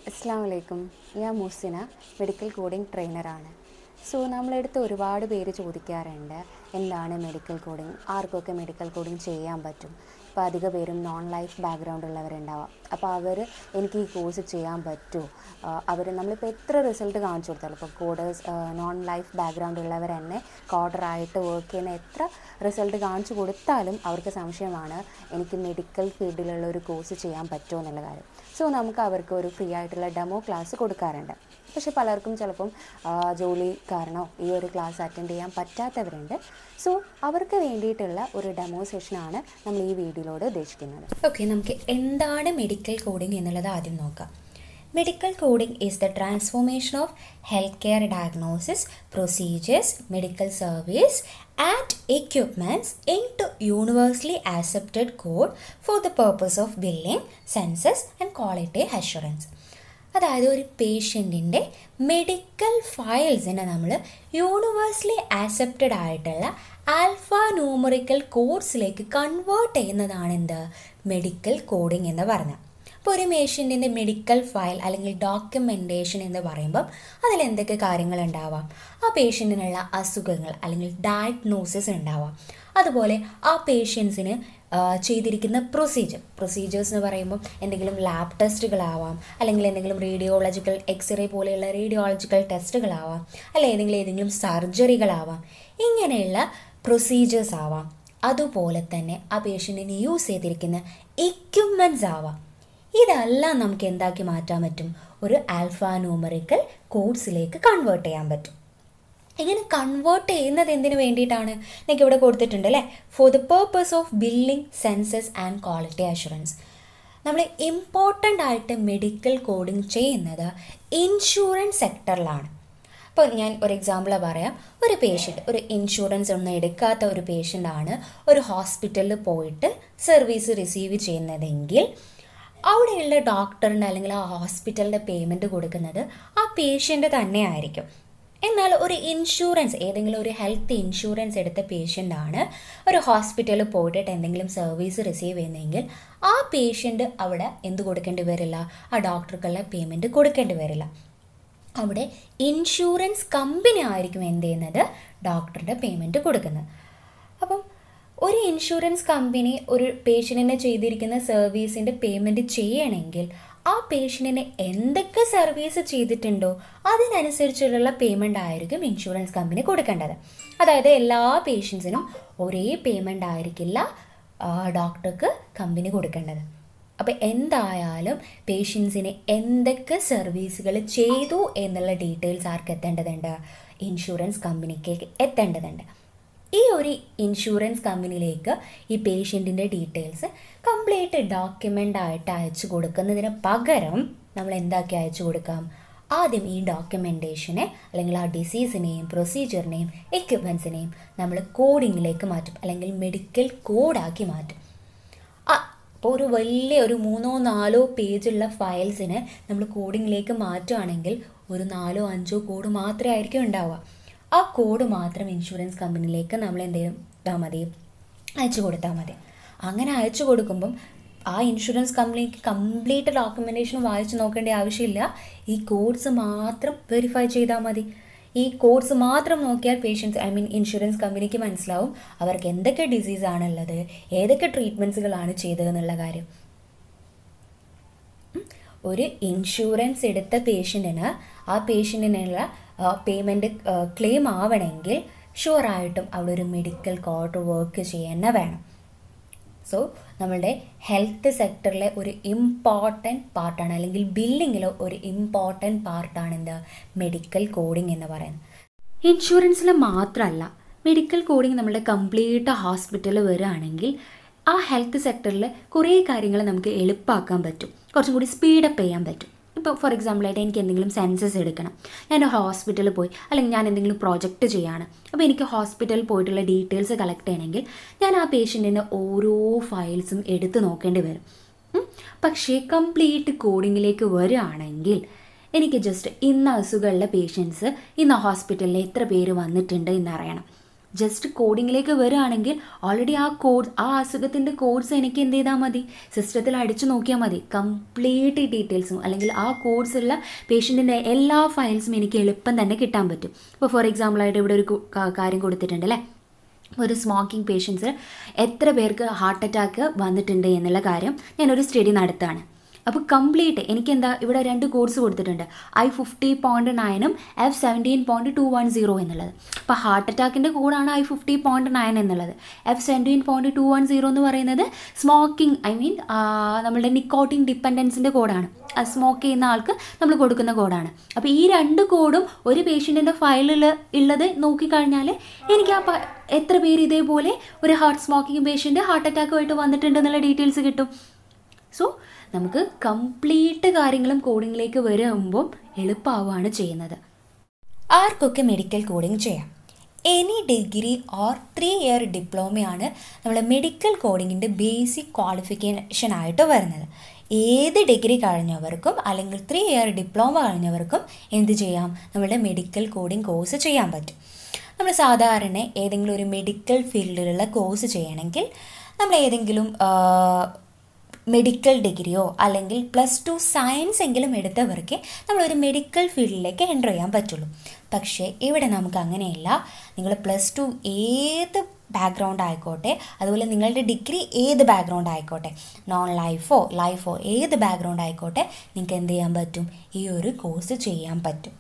അസ്സലാമലൈക്കും. ഞാൻ Musina, medical coding ട്രെയിനറാണ്. So നമ്മളെടുത്ത് ഒരുപാട് പേര് ചോദിക്കാറുണ്ട്, എന്താണ് മെഡിക്കൽ കോഡിംഗ്, ആർക്കൊക്കെ മെഡിക്കൽ കോഡിംഗ് ചെയ്യാൻ പറ്റും. ഇപ്പോൾ അധിക പേരും നോൺ ലൈഫ് ബാക്ക്ഗ്രൗണ്ട് ഉള്ളവരുണ്ടാവാം. അപ്പോൾ അവർ എനിക്ക് ഈ കോഴ്സ് ചെയ്യാൻ പറ്റുമോ, നമ്മളിപ്പോൾ എത്ര റിസൾട്ട് കാണിച്ചു കൊടുത്താലും, ഇപ്പോൾ കോഡേഴ്സ് നോൺ ലൈഫ് ബാക്ക്ഗ്രൗണ്ട് ഉള്ളവർ തന്നെ കോഡറായിട്ട് വർക്ക് ചെയ്യുന്ന എത്ര റിസൾട്ട് കാണിച്ചു കൊടുത്താലും അവർക്ക് സംശയമാണ് എനിക്ക് മെഡിക്കൽ ഫീൽഡിലുള്ള ഒരു കോഴ്സ് ചെയ്യാൻ പറ്റുമോ എന്നുള്ള കാര്യം. സോ നമുക്ക് അവർക്ക് ഒരു ഫ്രീ ആയിട്ടുള്ള ഡെമോ ക്ലാസ് കൊടുക്കാറുണ്ട്. പക്ഷെ പലർക്കും ചിലപ്പം ജോലി കാരണോ ഈ ഒരു ക്ലാസ് അറ്റൻഡ് ചെയ്യാൻ പറ്റാത്തവരുണ്ട്. സോ അവർക്ക് വേണ്ടിയിട്ടുള്ള ഒരു ഡെമോ സെഷനാണ് നമ്മൾ ഈ വീഡിയോയിലൂടെ ഉദ്ദേശിക്കുന്നത്. ഓക്കെ, നമുക്ക് എന്താണ് മെഡിക്കൽ കോഡിംഗ് എന്നുള്ളത് ആദ്യം നോക്കാം. Medical coding is the transformation of healthcare diagnosis, procedures, medical service, and equipments into universally accepted code for the purpose of billing, census, and quality assurance. അതായത് ഒരു പേഷ്യൻറ്റിൻ്റെ മെഡിക്കൽ ഫയൽസിനെ നമ്മൾ യൂണിവേഴ്സലി ആക്സെപ്റ്റഡ് ആയിട്ടുള്ള alpha numerical കോഡ്സിലേക്ക് convert ചെയ്യുന്നതാണ് എന്ത് medical coding എന്ന് പറഞ്ഞത്. ഇപ്പോൾ ഒരു പേഷ്യൻറ്റിൻ്റെ മെഡിക്കൽ ഫയൽ അല്ലെങ്കിൽ ഡോക്യുമെൻറ്റേഷൻ എന്ന് പറയുമ്പം അതിൽ എന്തൊക്കെ കാര്യങ്ങളുണ്ടാവാം, ആ പേഷ്യൻറ്റിനുള്ള അസുഖങ്ങൾ അല്ലെങ്കിൽ ഡയഗ്നോസിസ് ഉണ്ടാവാം. അതുപോലെ ആ പേഷ്യൻസിന് ചെയ്തിരിക്കുന്ന പ്രൊസീജിയേഴ്സ് എന്ന് പറയുമ്പം എന്തെങ്കിലും ലാബ് ടെസ്റ്റുകളാവാം, അല്ലെങ്കിൽ എന്തെങ്കിലും റേഡിയോളജിക്കൽ എക്സ്റേ പോലെയുള്ള റേഡിയോളജിക്കൽ ടെസ്റ്റുകളാവാം, അല്ലെങ്കിൽ ഏതെങ്കിലും സർജറികളാവാം. ഇങ്ങനെയുള്ള പ്രൊസീജിയേഴ്സ് ആവാം. അതുപോലെ തന്നെ ആ പേഷ്യൻറ്റിന് യൂസ് ചെയ്തിരിക്കുന്ന എക്യുപ്മെൻറ്റ്സ് ആവാം. ഇതെല്ലാം നമുക്ക് എന്താക്കി മാറ്റാൻ പറ്റും, ഒരു ആൽഫ ന്യൂമറിക്കൽ കോഡ്സിലേക്ക് കൺവേർട്ട് ചെയ്യാൻ പറ്റും. ഇങ്ങനെ കൺവേർട്ട് ചെയ്യുന്നത് എന്തിനു വേണ്ടിയിട്ടാണ്, നിങ്ങൾക്ക് ഇവിടെ കൊടുത്തിട്ടുണ്ട് അല്ലേ, for the purpose of billing, census and quality assurance. നമ്മൾ ഇമ്പോർട്ടൻ്റ് ആയിട്ട് മെഡിക്കൽ കോഡിംഗ് ചെയ്യുന്നത് ഇൻഷുറൻസ് സെക്ടറിലാണ്. ഇപ്പോൾ ഞാൻ ഒരു എക്സാമ്പിൾ പറയാം. ഒരു പേഷ്യൻ്റ്, ഒരു ഇൻഷുറൻസ് ഒന്നും എടുക്കാത്ത ഒരു പേഷ്യൻ്റാണ് ഒരു ഹോസ്പിറ്റലിൽ പോയിട്ട് സർവീസ് റിസീവ് ചെയ്യുന്നതെങ്കിൽ അവിടെയുള്ള ഡോക്ടറിൻ്റെ അല്ലെങ്കിൽ ആ ഹോസ്പിറ്റലിൻ്റെ പേയ്മെൻറ്റ് കൊടുക്കുന്നത് ആ പേഷ്യൻ്റ് തന്നെ ആയിരിക്കും. എന്നാൽ ഒരു ഇൻഷുറൻസ്, ഏതെങ്കിലും ഒരു ഹെൽത്ത് ഇൻഷുറൻസ് എടുത്ത പേഷ്യൻ്റാണ് ഒരു ഹോസ്പിറ്റലിൽ പോയിട്ട് എന്തെങ്കിലും സർവീസ് റിസീവ് ചെയ്യുന്നതെങ്കിൽ ആ പേഷ്യൻ്റ് അവിടെ എന്ത് കൊടുക്കേണ്ടി വരില്ല, ആ ഡോക്ടർക്കുള്ള പേയ്മെൻറ്റ് കൊടുക്കേണ്ടി വരില്ല. അവിടെ ഇൻഷുറൻസ് കമ്പനി ആയിരിക്കും എന്ത് ചെയ്യുന്നത്, ഡോക്ടറുടെ പേയ്മെൻറ്റ് കൊടുക്കുന്നത്. അപ്പം ഒരു ഇൻഷുറൻസ് കമ്പനി ഒരു പേഷ്യൻറ്റിനെ ചെയ്തിരിക്കുന്ന സർവീസിൻ്റെ പേയ്മെൻറ്റ് ചെയ്യണമെങ്കിൽ ആ പേഷ്യൻറ്റിന് എന്തൊക്കെ സർവീസ് ചെയ്തിട്ടുണ്ടോ അതിനനുസരിച്ചുള്ള പേയ്മെൻ്റ് ആയിരിക്കും ഇൻഷുറൻസ് കമ്പനി കൊടുക്കേണ്ടത്. അതായത് എല്ലാ പേഷ്യൻസിനും ഒരേ പേയ്മെൻ്റ് ആയിരിക്കില്ല ഡോക്ടർക്ക് കമ്പനി കൊടുക്കേണ്ടത്. അപ്പോൾ എന്തായാലും പേഷ്യൻസിന് എന്തൊക്കെ സർവീസുകൾ ചെയ്തു എന്നുള്ള ഡീറ്റെയിൽസ് ആർക്ക് എത്തേണ്ടതുണ്ട്, ഇൻഷുറൻസ് കമ്പനിക്ക് എത്തേണ്ടതുണ്ട്. ഈ ഒരു ഇൻഷുറൻസ് കമ്പനിയിലേക്ക് ഈ പേഷ്യൻറ്റിൻ്റെ ഡീറ്റെയിൽസ് കംപ്ലീറ്റ് ഡോക്യുമെൻ്റ് ആയിട്ട് അയച്ചു കൊടുക്കുന്നതിന് പകരം നമ്മൾ എന്താക്കി അയച്ചു കൊടുക്കാം, ആദ്യം ഈ ഡോക്യുമെൻറ്റേഷനെ അല്ലെങ്കിൽ ആ ഡിസീസിനെയും പ്രൊസീജിയറിനെയും എക്യുപ്മെൻസിനെയും നമ്മൾ കോഡിങ്ങിലേക്ക് മാറ്റും, അല്ലെങ്കിൽ മെഡിക്കൽ കോഡാക്കി മാറ്റും. അപ്പോൾ ഒരു വലിയ ഒരു 3-4 പേജുള്ള ഫയൽസിനെ നമ്മൾ കോഡിങ്ങിലേക്ക് മാറ്റുകയാണെങ്കിൽ ഒരു 4-5 കോഡ് മാത്രമേ ആയിരിക്കും ഉണ്ടാവുക. ആ കോഡ് മാത്രം ഇൻഷുറൻസ് കമ്പനിയിലേക്ക് നമ്മൾ എന്ത് ചെയ്താൽ മതി, അയച്ചു കൊടുത്താൽ മതി. അങ്ങനെ അയച്ചു കൊടുക്കുമ്പം ആ ഇൻഷുറൻസ് കമ്പനിക്ക് കംപ്ലീറ്റ് ഡോക്യുമെൻറ്റേഷൻ വായിച്ച് നോക്കേണ്ട ആവശ്യമില്ല. ഈ കോഡ്സ് മാത്രം വെരിഫൈ ചെയ്താൽ മതി. ഈ കോഡ്സ് മാത്രം നോക്കിയാൽ ഇൻഷുറൻസ് കമ്പനിക്ക് മനസ്സിലാവും അവർക്ക് എന്തൊക്കെ ഡിസീസാണുള്ളത്, ഏതൊക്കെ ട്രീറ്റ്മെൻറ്റ്സുകളാണ് ചെയ്തതെന്നുള്ള കാര്യം. ഒരു ഇൻഷുറൻസ് എടുത്ത പേഷ്യൻറ്റിന് ആ പേഷ്യൻറ്റിനുള്ള പേയ്മെൻറ്റ് ക്ലെയിം ആവണമെങ്കിൽ ഷുവറായിട്ടും അവിടെ ഒരു മെഡിക്കൽ കോഡ് വർക്ക് ചെയ്യുന്ന വേണം. സോ നമ്മളുടെ ഹെൽത്ത് സെക്ടറിലെ ഒരു ഇമ്പോർട്ടൻറ്റ് പാർട്ടാണ്, അല്ലെങ്കിൽ ബില്ലിങ്ങിലെ ഒരു ഇമ്പോർട്ടൻറ്റ് പാർട്ടാണ് എന്ത്, മെഡിക്കൽ കോഡിംഗ് എന്ന് പറയുന്നത്. ഇൻഷുറൻസിൽ മാത്രമല്ല, മെഡിക്കൽ കോഡിംഗ് നമ്മുടെ കംപ്ലീറ്റ് ഹോസ്പിറ്റലിൽ വരികയാണെങ്കിൽ ആ ഹെൽത്ത് സെക്ടറിൽ കുറേ കാര്യങ്ങൾ നമുക്ക് എളുപ്പമാക്കാൻ പറ്റും, കുറച്ചും കൂടി സ്പീഡപ്പ് ചെയ്യാൻ പറ്റും. ഇപ്പോൾ ഫോർ എക്സാമ്പിളായിട്ട് എനിക്ക് എന്തെങ്കിലും സെൻസസ് എടുക്കണം, ഞാൻ ഹോസ്പിറ്റലിൽ പോയി, അല്ലെങ്കിൽ ഞാൻ എന്തെങ്കിലും പ്രോജക്റ്റ് ചെയ്യാണ്, അപ്പോൾ എനിക്ക് ഹോസ്പിറ്റലിൽ പോയിട്ടുള്ള ഡീറ്റെയിൽസ് കളക്ട് ചെയ്യണമെങ്കിൽ ഞാൻ ആ പേഷ്യൻറ്റിൻ്റെ ഓരോ ഫയൽസും എടുത്ത് നോക്കേണ്ടി വരും. പക്ഷേ കംപ്ലീറ്റ് കോഡിങ്ങിലേക്ക് വരികയാണെങ്കിൽ എനിക്ക് ജസ്റ്റ് ഇന്ന അസുഖമുള്ള പേഷ്യൻസ് ഇന്ന ഹോസ്പിറ്റലിൽ എത്ര പേര് വന്നിട്ടുണ്ട് എന്നറിയണം. ജസ്റ്റ് കോഡിങ്ങിലേക്ക് വരികയാണെങ്കിൽ ഓൾറെഡി ആ അസുഖത്തിൻ്റെ കോഡ്സ് എനിക്ക് എന്ത് ചെയ്താൽ മതി, സിസ്റ്റത്തിൽ അടിച്ചു നോക്കിയാൽ മതി. കംപ്ലീറ്റ് ഡീറ്റെയിൽസും അല്ലെങ്കിൽ ആ കോഡ്സുള്ള പേഷ്യൻറ്റിൻ്റെ എല്ലാ ഫയൽസും എനിക്ക് എളുപ്പം തന്നെ കിട്ടാൻ പറ്റും. ഇപ്പോൾ ഫോർ എക്സാമ്പിളായിട്ട് ഇവിടെ ഒരു കാര്യം കൊടുത്തിട്ടുണ്ട് അല്ലേ, ഒരു സ്മോക്കിംഗ് പേഷ്യൻസ് എത്ര പേർക്ക് ഹാർട്ട് അറ്റാക്ക് വന്നിട്ടുണ്ട് എന്നുള്ള കാര്യം ഞാനൊരു സ്റ്റഡി നടത്തുകയാണ്. അപ്പോൾ കംപ്ലീറ്റ് എനിക്കെന്താ ഇവിടെ 2 കോഡ്സ് കൊടുത്തിട്ടുണ്ട്, I50.9 F17.210 എന്നുള്ളത്. അപ്പോൾ ഹാർട്ട് അറ്റാക്കിൻ്റെ കോഡാണ് I50.9 എന്നുള്ളത്. F17.210 എന്ന് പറയുന്നത് സ്മോക്കിംഗ് നമ്മളുടെ നിക്കോട്ടിൻ ഡിപ്പെൻഡൻസിൻ്റെ കോഡാണ്. സ്മോക്ക് ചെയ്യുന്ന ആൾക്ക് നമ്മൾ കൊടുക്കുന്ന കോഡാണ്. അപ്പോൾ ഈ 2 കോഡും ഒരു പേഷ്യൻറ്റിൻ്റെ ഫയലിൽ ഉള്ളത് നോക്കിക്കഴിഞ്ഞാൽ എനിക്ക് എത്ര പേര് ഇതേപോലെ ഒരു സ്മോക്കിംഗ് പേഷ്യൻറ്റ് ഹാർട്ട് അറ്റാക്കുമായിട്ട് വന്നിട്ടുണ്ട് എന്നുള്ള ഡീറ്റെയിൽസ് കിട്ടും. സോ നമുക്ക് കംപ്ലീറ്റ് കാര്യങ്ങളും കോഡിങ്ങിലേക്ക് വരുമ്പോൾ എളുപ്പമാവുകയാണ് ചെയ്യുന്നത്. ആർക്കൊക്കെ മെഡിക്കൽ കോഡിങ് ചെയ്യാം? എനി ഡിഗ്രി ഓർ 3 ഇയർ ഡിപ്ലോമയാണ് നമ്മൾ മെഡിക്കൽ കോഡിങ്ങിൻ്റെ ബേസിക് ക്വാളിഫിക്കേഷൻ ആയിട്ട് വരുന്നത്. ഏത് ഡിഗ്രി കഴിഞ്ഞവർക്കും അല്ലെങ്കിൽ 3 ഇയർ ഡിപ്ലോമ കഴിഞ്ഞവർക്കും എന്ത് ചെയ്യാം, നമ്മളുടെ മെഡിക്കൽ കോഡിങ് കോഴ്സ് ചെയ്യാൻ പറ്റും. നമ്മൾ സാധാരണ ഏതെങ്കിലും ഒരു മെഡിക്കൽ ഫീൽഡിലുള്ള കോഴ്സ് ചെയ്യണമെങ്കിൽ നമ്മൾ ഏതെങ്കിലും മെഡിക്കൽ ഡിഗ്രിയോ അല്ലെങ്കിൽ +2 സയൻസ് എങ്കിലും എടുത്തവർക്ക് നമ്മളൊരു മെഡിക്കൽ ഫീൽഡിലേക്ക് എൻ്റർ ചെയ്യാൻ പറ്റുള്ളൂ. പക്ഷേ ഇവിടെ നമുക്ക് അങ്ങനെയല്ല. നിങ്ങൾ +2 ഏത് ബാക്ക്ഗ്രൗണ്ട് ആയിക്കോട്ടെ, അതുപോലെ നിങ്ങളുടെ ഡിഗ്രി ഏത് ബാക്ക്ഗ്രൗണ്ട് ആയിക്കോട്ടെ, നോൺ ലൈഫോ ഏത് ബാക്ക്ഗ്രൗണ്ട് ആയിക്കോട്ടെ, നിങ്ങൾക്ക് എന്ത് ചെയ്യാൻ പറ്റും, ഈ ഒരു കോഴ്സ് ചെയ്യാൻ പറ്റും.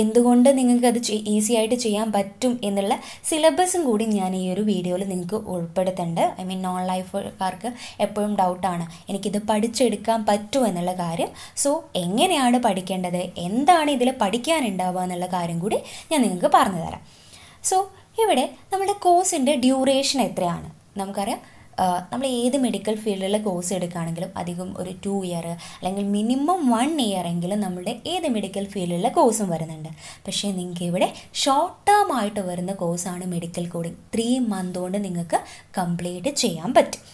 എന്തുകൊണ്ട് നിങ്ങൾക്കത് ഈസി ആയിട്ട് ചെയ്യാൻ പറ്റും എന്നുള്ള സിലബസും കൂടി ഞാൻ ഈ ഒരു വീഡിയോയിൽ നിങ്ങൾക്ക് ഉൾപ്പെടുത്തുന്നുണ്ട്. നോൺ ലൈഫുകാർക്ക് എപ്പോഴും ഡൗട്ടാണ് എനിക്കിത് പഠിച്ചെടുക്കാൻ പറ്റുമോ എന്നുള്ള കാര്യം. സോ എങ്ങനെയാണ് പഠിക്കേണ്ടത്, എന്താണ് ഇതിൽ പഠിക്കാനുണ്ടാവുക എന്നുള്ള കാര്യം കൂടി ഞാൻ നിങ്ങൾക്ക് പറഞ്ഞു തരാം. സോ ഇവിടെ നമ്മുടെ കോഴ്സിൻ്റെ ഡ്യൂറേഷൻ എത്രയാണ് നമുക്കറിയാം. നമ്മൾ ഏത് മെഡിക്കൽ ഫീൽഡിലെ കോഴ്സ് എടുക്കുകയാണെങ്കിലും അധികം ഒരു 2 ഇയർ അല്ലെങ്കിൽ മിനിമം 1 ഇയർ എങ്കിലും നമ്മളുടെ ഏത് മെഡിക്കൽ ഫീൽഡിലെ കോഴ്സും വരുന്നുണ്ട്. പക്ഷേ നിങ്ങൾക്ക് ഇവിടെ ഷോർട്ട് ടേം ആയിട്ട് വരുന്ന കോഴ്സാണ് മെഡിക്കൽ കോഡിങ്. 3 മന്ത് കൊണ്ട് നിങ്ങൾക്ക് കംപ്ലീറ്റ് ചെയ്യാൻ പറ്റും.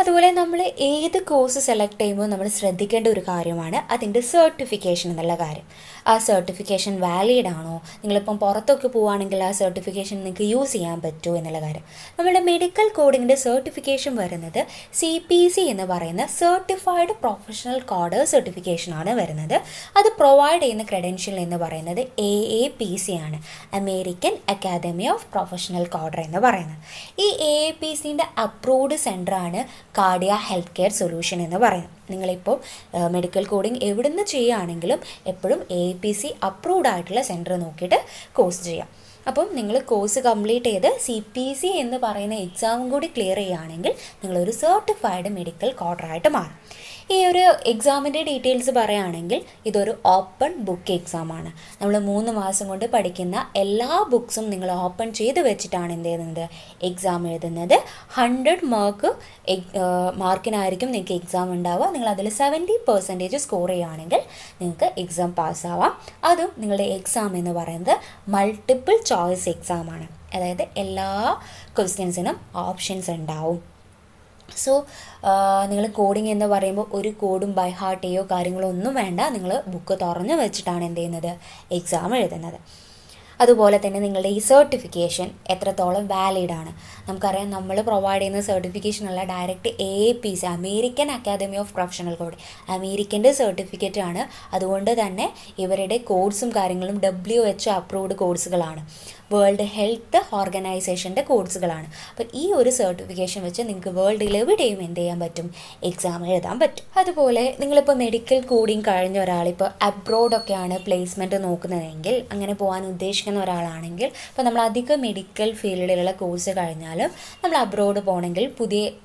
അതുപോലെ നമ്മൾ ഏത് കോഴ്സ് സെലക്ട് ചെയ്യുമ്പോൾ നമ്മൾ ശ്രദ്ധിക്കേണ്ട ഒരു കാര്യമാണ് അതിൻ്റെ സർട്ടിഫിക്കേഷൻ എന്നുള്ള കാര്യം. ആ സർട്ടിഫിക്കേഷൻ വാലിഡ് ആണോ, നിങ്ങളിപ്പം പുറത്തൊക്കെ പോവുകയാണെങ്കിൽ ആ സർട്ടിഫിക്കേഷൻ നിങ്ങൾക്ക് യൂസ് ചെയ്യാൻ പറ്റുമോ എന്നുള്ള കാര്യം. നമ്മുടെ മെഡിക്കൽ കോഡിങ്ങിൻ്റെ സർട്ടിഫിക്കേഷൻ വരുന്നത് CPC എന്ന് പറയുന്ന സർട്ടിഫൈഡ് പ്രൊഫഷണൽ കോഡർ സർട്ടിഫിക്കേഷനാണ് വരുന്നത്. അത് പ്രൊവൈഡ് ചെയ്യുന്ന ക്രെഡൻഷ്യൽ എന്ന് പറയുന്നത് AAPC ആണ്, American academy of professional coder എന്ന് പറയുന്നത്. ഈ AAPCൻ്റെ അപ്രൂവ്ഡ് സെൻ്ററാണ് കാർഡിയ ഹെൽത്ത് കെയർ സൊല്യൂഷൻ എന്ന് പറയുന്നത്. നിങ്ങളിപ്പോൾ മെഡിക്കൽ കോഡിങ് എവിടെ നിന്ന് ചെയ്യുകയാണെങ്കിലും എപ്പോഴും AAPC അപ്രൂവ്ഡ് ആയിട്ടുള്ള സെൻറ്റർ നോക്കിയിട്ട് കോഴ്സ് ചെയ്യാം. അപ്പം നിങ്ങൾ കോഴ്സ് കംപ്ലീറ്റ് ചെയ്ത് CPC എന്ന് പറയുന്ന എക്സാമും കൂടി ക്ലിയർ ചെയ്യുകയാണെങ്കിൽ നിങ്ങളൊരു സർട്ടിഫൈഡ് മെഡിക്കൽ കോഡറായിട്ട് മാറും. ഈ ഒരു എക്സാമിൻ്റെ ഡീറ്റെയിൽസ് പറയുകയാണെങ്കിൽ ഇതൊരു ഓപ്പൺ ബുക്ക് എക്സാമാണ്. നമ്മൾ 3 മാസം കൊണ്ട് പഠിക്കുന്ന എല്ലാ ബുക്സും നിങ്ങൾ ഓപ്പൺ ചെയ്ത് വെച്ചിട്ടാണ് എന്ത് ചെയ്യുന്നത്, എക്സാം എഴുതുന്നത്. 100 മാർക്കിനായിരിക്കും നിങ്ങൾക്ക് എക്സാം ഉണ്ടാവുക. നിങ്ങൾ അതിൽ 70% സ്കോർ ചെയ്യുകയാണെങ്കിൽ നിങ്ങൾക്ക് എക്സാം പാസ്സാവാം. അതും നിങ്ങളുടെ എക്സാം എന്ന് പറയുന്നത് മൾട്ടിപ്പിൾ ചോയ്സ് എക്സാമാണ്. അതായത് എല്ലാ ക്വസ്റ്റ്യൻസിനും ഓപ്ഷൻസ് ഉണ്ടാവും. സോ നിങ്ങൾ കോഡിങ് എന്ന് പറയുമ്പോൾ ഒരു കോഡും ബൈ ഹാർട്ട് ചെയ്യോ കാര്യങ്ങളോ ഒന്നും വേണ്ട. നിങ്ങൾ ബുക്ക് തുറന്ന് വെച്ചിട്ടാണ് എന്ത് ചെയ്യുന്നത്, എക്സാം എഴുതുന്നത്. അതുപോലെ തന്നെ നിങ്ങളുടെ ഈ സർട്ടിഫിക്കേഷൻ എത്രത്തോളം വാലിഡാണ്. നമുക്കറിയാം നമ്മൾ പ്രൊവൈഡ് ചെയ്യുന്ന സർട്ടിഫിക്കേഷൻ അല്ല, direct AAPC American academy of professional code അമേരിക്കൻ്റെ സർട്ടിഫിക്കറ്റ് ആണ്. അതുകൊണ്ട് തന്നെ ഇവരുടെ കോഴ്സും കാര്യങ്ങളും WHO അപ്രൂവ്ഡ് കോഴ്സുകളാണ്, വേൾഡ് ഹെൽത്ത് ഓർഗനൈസേഷൻ്റെ കോഴ്സുകളാണ്. അപ്പോൾ ഈ ഒരു സർട്ടിഫിക്കേഷൻ വെച്ച് നിങ്ങൾക്ക് വേൾഡിൽ എവിടെയും എന്ത് ചെയ്യാൻ പറ്റും, എക്സാം എഴുതാൻ പറ്റും. അതുപോലെ നിങ്ങളിപ്പോൾ മെഡിക്കൽ കോഡിങ് കഴിഞ്ഞ ഒരാളിപ്പോൾ അബ്രോഡൊക്കെയാണ് പ്ലേസ്മെൻറ്റ് നോക്കുന്നതെങ്കിൽ, അങ്ങനെ പോകാൻ ഉദ്ദേശിക്കുന്ന ഒരാളാണെങ്കിൽ, ഇപ്പോൾ നമ്മൾ അധികം മെഡിക്കൽ ഫീൽഡിലുള്ള കോഴ്സ് കഴിഞ്ഞാലും നമ്മൾ അബ്രോഡ് പോകണമെങ്കിൽ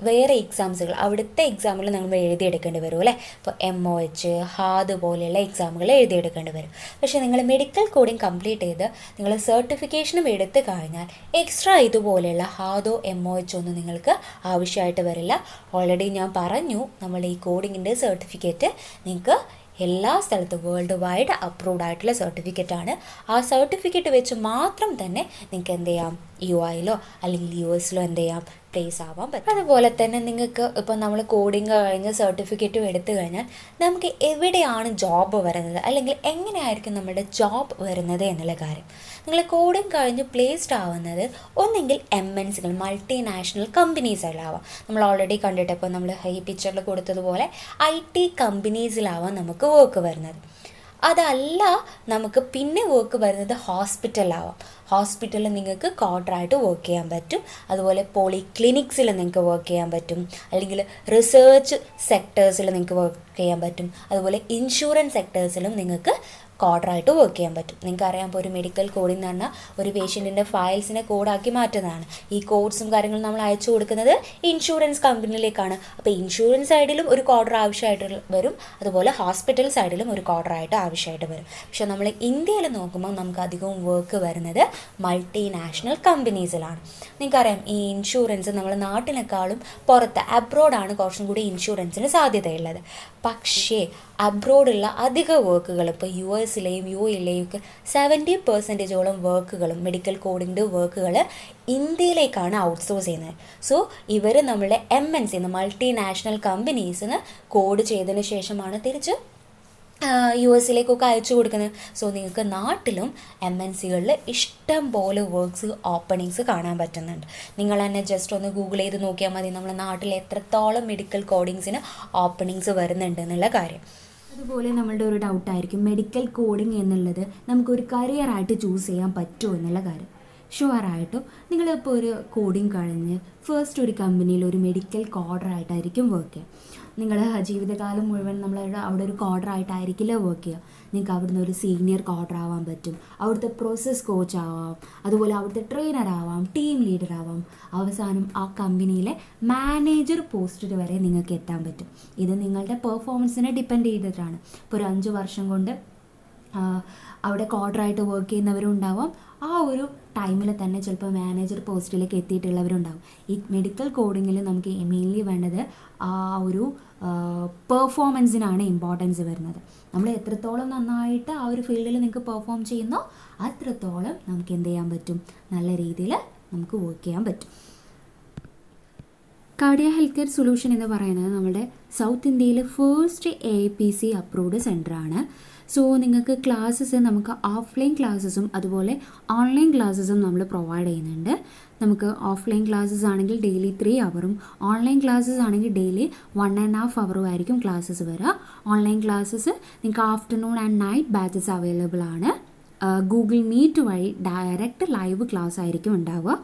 വേറെ എക്സാംസുകൾ അവിടുത്തെ എക്സാമുകൾ നമ്മൾ എഴുതിയെടുക്കേണ്ടി വരും അല്ലേ. ഇപ്പോൾ MOH ഹാദ് പോലെയുള്ള എക്സാമുകൾ എഴുതിയെടുക്കേണ്ടി വരും. പക്ഷേ നിങ്ങൾ മെഡിക്കൽ കോഡിങ് കംപ്ലീറ്റ് ചെയ്ത് നിങ്ങൾ സർട്ടിഫിക്കേഷനും എടുത്തു കഴിഞ്ഞാൽ എക്സ്ട്രാ ഇതുപോലെയുള്ള ഹാദോ MOH ഒന്നും നിങ്ങൾക്ക് ആവശ്യമായിട്ട് വരില്ല. ഓൾറെഡി ഞാൻ പറഞ്ഞു, നമ്മുടെ ഈ കോഡിങ്ങിൻ്റെ സർട്ടിഫിക്കറ്റ് നിങ്ങൾക്ക് എല്ലാ സ്ഥലത്തും വേൾഡ് വൈഡ് അപ്രൂവ്ഡ് ആയിട്ടുള്ള സർട്ടിഫിക്കറ്റാണ്. ആ സർട്ടിഫിക്കറ്റ് വെച്ച് മാത്രം തന്നെ നിങ്ങൾക്ക് എന്ത് ചെയ്യാം, UIയിലോ അല്ലെങ്കിൽ US എന്ത് ചെയ്യാം, പ്ലേസ് ആവാൻ പറ്റും. അതുപോലെ തന്നെ നിങ്ങൾക്ക് ഇപ്പോൾ നമ്മൾ കോഡിങ് കഴിഞ്ഞ് സർട്ടിഫിക്കറ്റും എടുത്തു കഴിഞ്ഞാൽ നമുക്ക് എവിടെയാണ് ജോബ് വരുന്നത്, അല്ലെങ്കിൽ എങ്ങനെയായിരിക്കും നമ്മുടെ ജോബ് വരുന്നത് എന്നുള്ള കാര്യം. നിങ്ങൾ കോഡിങ് കഴിഞ്ഞ് പ്ലേസ്ഡ് ആവുന്നത് ഒന്നെങ്കിൽ MNCകൾ, മൾട്ടിനാഷണൽ കമ്പനീസിലാവാം. നമ്മൾ ഓൾറെഡി കണ്ടിട്ട് ഇപ്പോൾ നമ്മൾ ഈ പിക്ചറിൽ കൊടുത്തതുപോലെ IT കമ്പനീസിലാവാം നമുക്ക് വർക്ക് വരുന്നത്. അതല്ല, നമുക്ക് പിന്നെ വർക്ക് വരുന്നത് ഹോസ്പിറ്റലാവാം. ഹോസ്പിറ്റലിൽ നിങ്ങൾക്ക് കോർട്ടറായിട്ട് വർക്ക് ചെയ്യാൻ പറ്റും. അതുപോലെ പോളിക്ലിനിക്സിൽ നിങ്ങൾക്ക് വർക്ക് ചെയ്യാൻ പറ്റും, അല്ലെങ്കിൽ റിസർച്ച് സെക്ടേഴ്സിൽ നിങ്ങൾക്ക് വർക്ക് ചെയ്യാൻ പറ്റും. അതുപോലെ ഇൻഷുറൻസ് സെക്ടേഴ്സിലും നിങ്ങൾക്ക് കോഡറായിട്ട് വർക്ക് ചെയ്യാൻ പറ്റും. നിങ്ങൾക്കറിയാം, ഇപ്പോൾ ഒരു മെഡിക്കൽ കോഡിംഗ് എന്ന് പറഞ്ഞാൽ ഒരു പേഷ്യൻറ്റിൻ്റെ ഫയൽസിനെ കോഡാക്കി മാറ്റുന്നതാണ്. ഈ കോഡ്സും കാര്യങ്ങളും നമ്മൾ അയച്ചു കൊടുക്കുന്നത് ഇൻഷുറൻസ് കമ്പനിയിലേക്കാണ്. അപ്പോൾ ഇൻഷുറൻസ് സൈഡിലും ഒരു കോഡർ ആവശ്യമായിട്ട് വരും, അതുപോലെ ഹോസ്പിറ്റൽ സൈഡിലും ഒരു കോഡറായിട്ട് ആവശ്യമായിട്ട് വരും. പക്ഷേ നമ്മൾ ഇന്ത്യയിൽ നോക്കുമ്പോൾ നമുക്ക് അധികവും വർക്ക് വരുന്നത് മൾട്ടിനാഷണൽ കമ്പനീസിലാണ്. നിങ്ങൾക്കറിയാം, ഈ ഇൻഷുറൻസ് നമ്മൾ നാട്ടിനേക്കാളും പുറത്ത് അബ്രോഡാണ് കുറച്ചും കൂടി ഇൻഷുറൻസിന് സാധ്യതയുള്ളത്. പക്ഷേ അബ്രോഡുള്ള അധിക വർക്കുകൾ ഇപ്പോൾ US-ലെയും UAE-ലെയും ഒക്കെ 70% വർക്കുകളും മെഡിക്കൽ കോഡിൻ്റെ വർക്കുകൾ ഇന്ത്യയിലേക്കാണ് ഔട്ട്സോഴ്സ് ചെയ്യുന്നത്. സോ ഇവർ നമ്മളുടെ MNC മൾട്ടിനാഷണൽ കമ്പനീസിന് കോഡ് ചെയ്തതിന് ശേഷമാണ് തിരിച്ച് US-ലേക്കൊക്കെ അയച്ചു കൊടുക്കുന്നത്. സോ നിങ്ങൾക്ക് നാട്ടിലും MNCകളിൽ ഇഷ്ടം പോലെ വർക്ക്സ് ഓപ്പണിങ്സ് കാണാൻ പറ്റുന്നുണ്ട്. നിങ്ങൾ തന്നെ ജസ്റ്റ് ഒന്ന് ഗൂഗിൾ ചെയ്ത് നോക്കിയാൽ മതി നമ്മുടെ നാട്ടിൽ എത്രത്തോളം മെഡിക്കൽ കോഡിങ്സിന് ഓപ്പണിങ്സ് വരുന്നുണ്ട് എന്നുള്ള കാര്യം. അതുപോലെ നമ്മളുടെ ഒരു ഡൗട്ടായിരിക്കും, മെഡിക്കൽ കോഡിംഗ് എന്നുള്ളത് നമുക്കൊരു കരിയറായിട്ട് ചൂസ് ചെയ്യാൻ പറ്റുമോ എന്നുള്ള കാര്യം. ഷുവറായിട്ടും നിങ്ങളിപ്പോൾ ഒരു കോഡിംഗ് കഴിഞ്ഞ് ഫസ്റ്റ് ഒരു കമ്പനിയിൽ ഒരു മെഡിക്കൽ കോഡറായിട്ടായിരിക്കും വർക്ക് ചെയ്യുക. നിങ്ങൾ ജീവിതകാലം മുഴുവൻ നമ്മൾ അവിടെ ഒരു കോഡറായിട്ടായിരിക്കില്ല വർക്ക് ചെയ്യുക. നിങ്ങൾക്ക് അവിടുന്ന് ഒരു സീനിയർ കോഡർ ആവാൻ പറ്റും, അവിടുത്തെ പ്രോസസ് കോച്ച് ആവാം, അതുപോലെ അവിടുത്തെ ട്രെയിനർ ആവാം, ടീം ലീഡർ ആവാം, അവസാനം ആ കമ്പനിയിലെ മാനേജർ പോസ്റ്റിൽ വരെ നിങ്ങൾക്ക് എത്താൻ പറ്റും. ഇത് നിങ്ങളുടെ പെർഫോമൻസിനെ ഡിപ്പെൻഡ് ചെയ്തിട്ടാണ്. ഇപ്പോൾ ഒരു 5 വർഷം കൊണ്ട് അവിടെ കോഡറായിട്ട് വർക്ക് ചെയ്യുന്നവരുണ്ടാവാം, ആ ഒരു ടൈമിൽ തന്നെ ചിലപ്പോൾ മാനേജർ പോസ്റ്റിലേക്ക് എത്തിയിട്ടുള്ളവരുണ്ടാവും. ഈ മെഡിക്കൽ കോഡിങ്ങിൽ നമുക്ക് മെയിൻലി വേണ്ടത് ആ ഒരു പെർഫോമൻസിനാണ് ഇമ്പോർട്ടൻസ് വരുന്നത്. നമ്മൾ എത്രത്തോളം നന്നായിട്ട് ആ ഒരു ഫീൽഡിൽ നിങ്ങൾക്ക് പെർഫോം ചെയ്യുന്നോ അത്രത്തോളം നമുക്ക് എന്ത് ചെയ്യാൻ പറ്റും, നല്ല രീതിയിൽ നമുക്ക് വർക്ക് ചെയ്യാൻ പറ്റും. കാർഡിയ ഹെൽത്ത് കെയർ സൊല്യൂഷൻ എന്ന് പറയുന്നത് നമ്മുടെ സൗത്ത് ഇന്ത്യയിലെ ഫസ്റ്റ് aapc അപ്രൂവ്ഡ് സെൻ്ററാണ്. സോ നിങ്ങൾക്ക് ക്ലാസ്സസ് നമുക്ക് ഓഫ്ലൈൻ ക്ലാസ്സസും അതുപോലെ ഓൺലൈൻ ക്ലാസ്സസും നമ്മൾ പ്രൊവൈഡ് ചെയ്യുന്നുണ്ട്. നമുക്ക് ഓഫ്ലൈൻ ക്ലാസ്സസ് ആണെങ്കിൽ ഡെയിലി 3 അവറും ഓൺലൈൻ ക്ലാസ്സസ് ആണെങ്കിൽ ഡെയിലി 1.5 അവറും ആയിരിക്കും ക്ലാസ്സസ് വരിക. ഓൺലൈൻ ക്ലാസ്സസ് നിങ്ങൾക്ക് afternoon and night batches available ആണ്. ഗൂഗിൾ മീറ്റ് വഴി ഡയറക്റ്റ് ലൈവ് ക്ലാസ് ആയിരിക്കും ഉണ്ടാവുക.